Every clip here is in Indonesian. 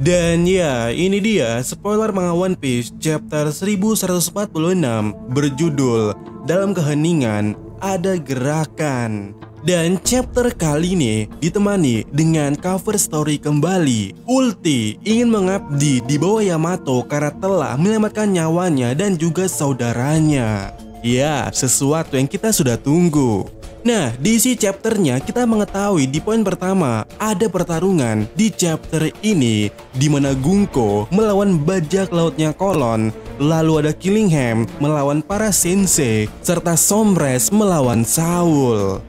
Dan ya, ini dia spoiler manga One Piece chapter 1146 berjudul Dalam Keheningan Ada Gerakan. Dan chapter kali ini ditemani dengan cover story kembali. Ulti ingin mengabdi di bawah Yamato karena telah menyelamatkan nyawanya dan juga saudaranya. Ya, sesuatu yang kita sudah tunggu. Nah, di isi chapternya kita mengetahui di poin pertama ada pertarungan di chapter ini di mana Gunko melawan bajak lautnya Kolon, lalu ada Killingham melawan para sensei, serta Sombres melawan Saul.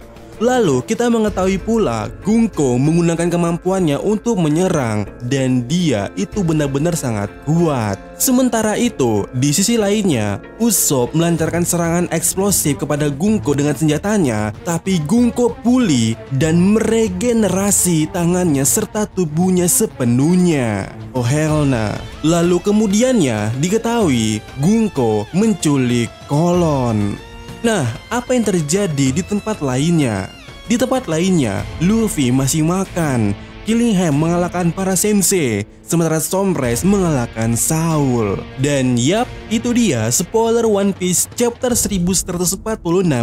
Lalu kita mengetahui pula Gunko menggunakan kemampuannya untuk menyerang dan dia itu benar-benar sangat kuat. Sementara itu, di sisi lainnya, Usopp melancarkan serangan eksplosif kepada Gunko dengan senjatanya, tapi Gunko pulih dan meregenerasi tangannya serta tubuhnya sepenuhnya. Oh hell nah. Lalu kemudiannya diketahui Gunko menculik Kolon. Nah, apa yang terjadi di tempat lainnya? Di tempat lainnya, Luffy masih makan. Killingham mengalahkan para sensei, sementara Sombres mengalahkan Saul. Dan yap, itu dia spoiler One Piece chapter 1146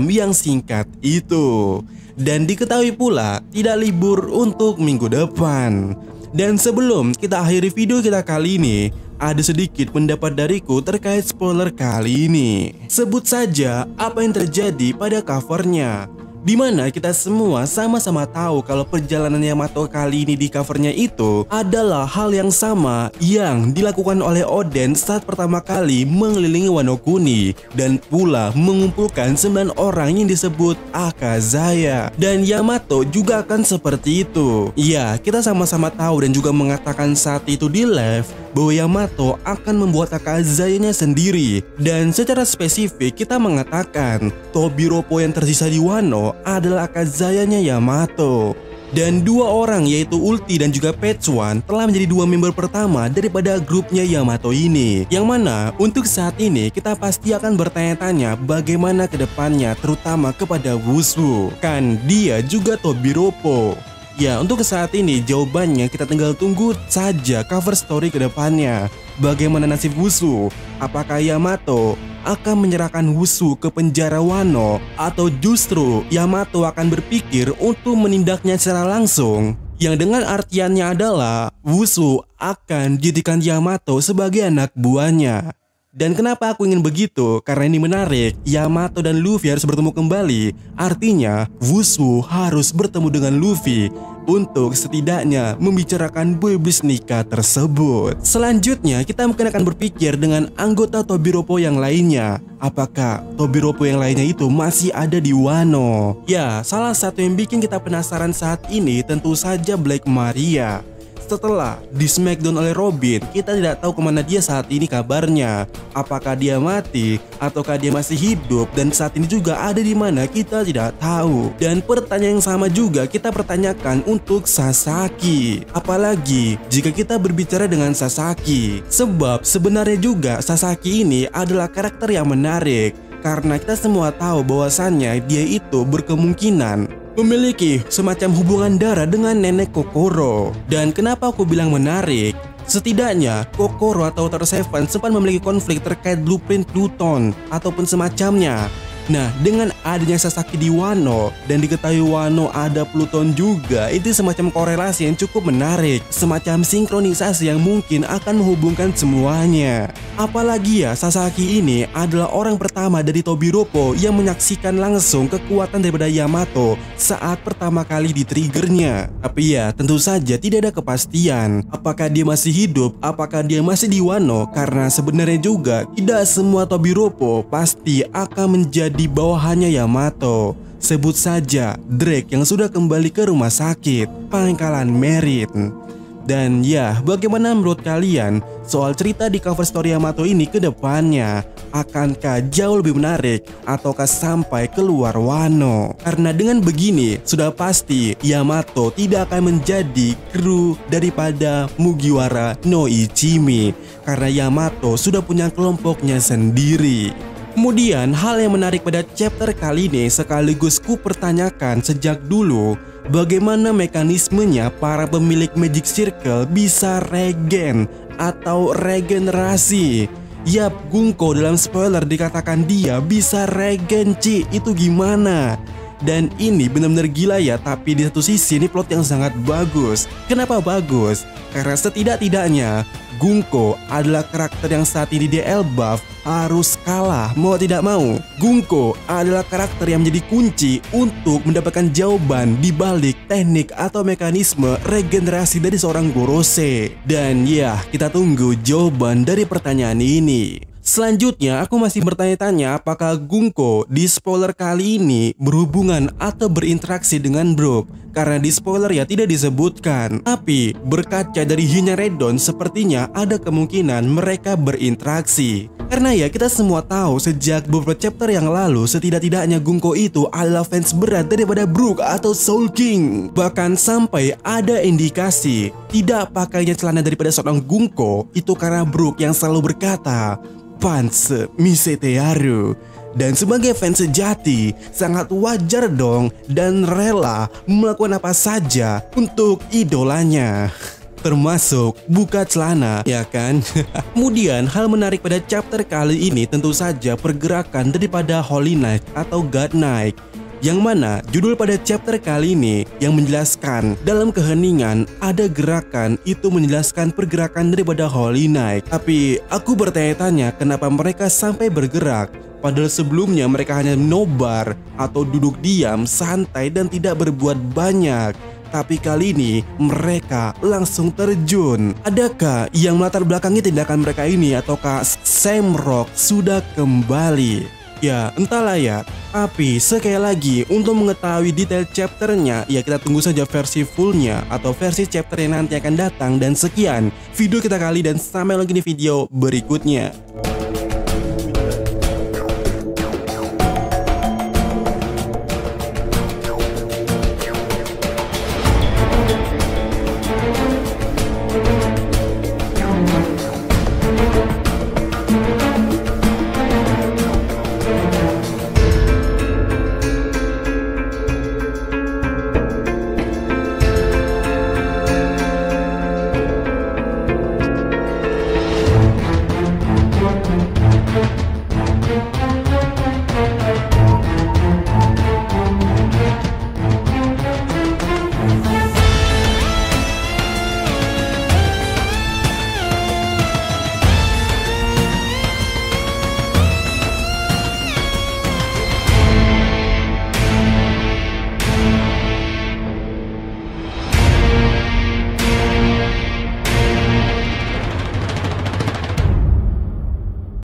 yang singkat itu. Dan diketahui pula tidak libur untuk minggu depan. Dan sebelum kita akhiri video kita kali ini, ada sedikit pendapat dariku terkait spoiler kali ini. Sebut saja apa yang terjadi pada covernya, di mana kita semua sama-sama tahu kalau perjalanan Yamato kali ini di covernya itu adalah hal yang sama yang dilakukan oleh Oden saat pertama kali mengelilingi Wano Kuni dan pula mengumpulkan 9 orang yang disebut Akazaya. Dan Yamato juga akan seperti itu. Ya, kita sama-sama tahu dan juga mengatakan saat itu di live bahwa Yamato akan membuat Akazaya-nya sendiri. Dan secara spesifik kita mengatakan Tobiropo yang tersisa di Wano adalah Akazaya-nya Yamato. Dan 2 orang yaitu Ulti dan juga Petsuan telah menjadi 2 member pertama daripada grupnya Yamato ini. Yang mana untuk saat ini kita pasti akan bertanya-tanya bagaimana kedepannya, terutama kepada Wushu. Kan dia juga Tobiropo. Ya, untuk saat ini jawabannya kita tinggal tunggu saja cover story ke depannya. Bagaimana nasib Wushu? Apakah Yamato akan menyerahkan Wushu ke penjara Wano, atau justru Yamato akan berpikir untuk menindaknya secara langsung? Yang dengan artiannya adalah Wushu akan dijadikan Yamato sebagai anak buahnya. Dan kenapa aku ingin begitu? Karena ini menarik, Yamato dan Luffy harus bertemu kembali. Artinya, Wushu harus bertemu dengan Luffy untuk setidaknya membicarakan boybis nikah tersebut. Selanjutnya, kita mungkin akan berpikir dengan anggota Tobiropo yang lainnya. Apakah Tobiropo yang lainnya itu masih ada di Wano? Ya, salah satu yang bikin kita penasaran saat ini tentu saja Black Maria. Setelah di Smackdown oleh Robin, kita tidak tahu kemana dia saat ini kabarnya. Apakah dia mati ataukah dia masih hidup, dan saat ini juga ada di mana kita tidak tahu. Dan pertanyaan yang sama juga kita pertanyakan untuk Sasaki. Apalagi jika kita berbicara dengan Sasaki, sebab sebenarnya juga Sasaki ini adalah karakter yang menarik karena kita semua tahu bahwasannya dia itu berkemungkinan memiliki semacam hubungan darah dengan nenek Kokoro. Dan kenapa aku bilang menarik? Setidaknya Kokoro atau Water Seven sempat memiliki konflik terkait blueprint Pluton ataupun semacamnya. Nah, dengan adanya Sasaki di Wano dan diketahui Wano ada Pluton juga, itu semacam korelasi yang cukup menarik, semacam sinkronisasi yang mungkin akan menghubungkan semuanya. Apalagi ya, Sasaki ini adalah orang pertama dari Tobiropo yang menyaksikan langsung kekuatan daripada Yamato saat pertama kali di-triggernya. Tapi ya, tentu saja tidak ada kepastian apakah dia masih hidup, apakah dia masih di Wano, karena sebenarnya juga tidak semua Tobiropo pasti akan menjadi di bawahannya Yamato. Sebut saja Drake yang sudah kembali ke rumah sakit, pangkalan Merit. Dan ya, bagaimana menurut kalian soal cerita di cover story Yamato ini ke depannya? Akankah jauh lebih menarik ataukah sampai keluar Wano? Karena dengan begini sudah pasti Yamato tidak akan menjadi kru daripada Mugiwara no Ichimi, karena Yamato sudah punya kelompoknya sendiri. Kemudian hal yang menarik pada chapter kali ini sekaligus ku pertanyakan sejak dulu, bagaimana mekanismenya para pemilik Magic Circle bisa regen atau regenerasi. Yap, Gungko dalam spoiler dikatakan dia bisa regen, Ci. Itu gimana? Dan ini benar-benar gila ya, tapi di satu sisi ini plot yang sangat bagus. Kenapa bagus? Karena setidak-tidaknya Gungko adalah karakter yang saat ini di Elbaf harus kalah mau tidak mau. Gungko adalah karakter yang menjadi kunci untuk mendapatkan jawaban di balik teknik atau mekanisme regenerasi dari seorang Gorose. Dan ya, kita tunggu jawaban dari pertanyaan ini. Selanjutnya aku masih bertanya-tanya apakah Gungko di spoiler kali ini berhubungan atau berinteraksi dengan Brook. Karena di spoiler ya tidak disebutkan. Tapi berkaca dari Hina Redon sepertinya ada kemungkinan mereka berinteraksi. Karena ya kita semua tahu sejak beberapa chapter yang lalu setidak-tidaknya Gungko itu adalah fans berat daripada Brook atau Soul King. Bahkan sampai ada indikasi tidak pakainya celana daripada seorang Gungko itu karena Brook yang selalu berkata Panse Misetearu. Dan sebagai fans sejati sangat wajar dong dan rela melakukan apa saja untuk idolanya, termasuk buka celana, ya kan? Kemudian hal menarik pada chapter kali ini tentu saja pergerakan daripada Holy Knight atau God Knight, yang mana judul pada chapter kali ini yang menjelaskan dalam keheningan ada gerakan itu menjelaskan pergerakan daripada Holy Knight. Tapi aku bertanya-tanya kenapa mereka sampai bergerak, padahal sebelumnya mereka hanya nobar atau duduk diam santai dan tidak berbuat banyak. Tapi kali ini mereka langsung terjun. Adakah yang melatar belakangi tindakan mereka ini, ataukah Sam Rock sudah kembali? Ya entahlah ya. Tapi sekali lagi untuk mengetahui detail chapternya ya kita tunggu saja versi fullnya atau versi chapter yang nanti akan datang. Dan sekian video kita kali dan sampai lagi di video berikutnya.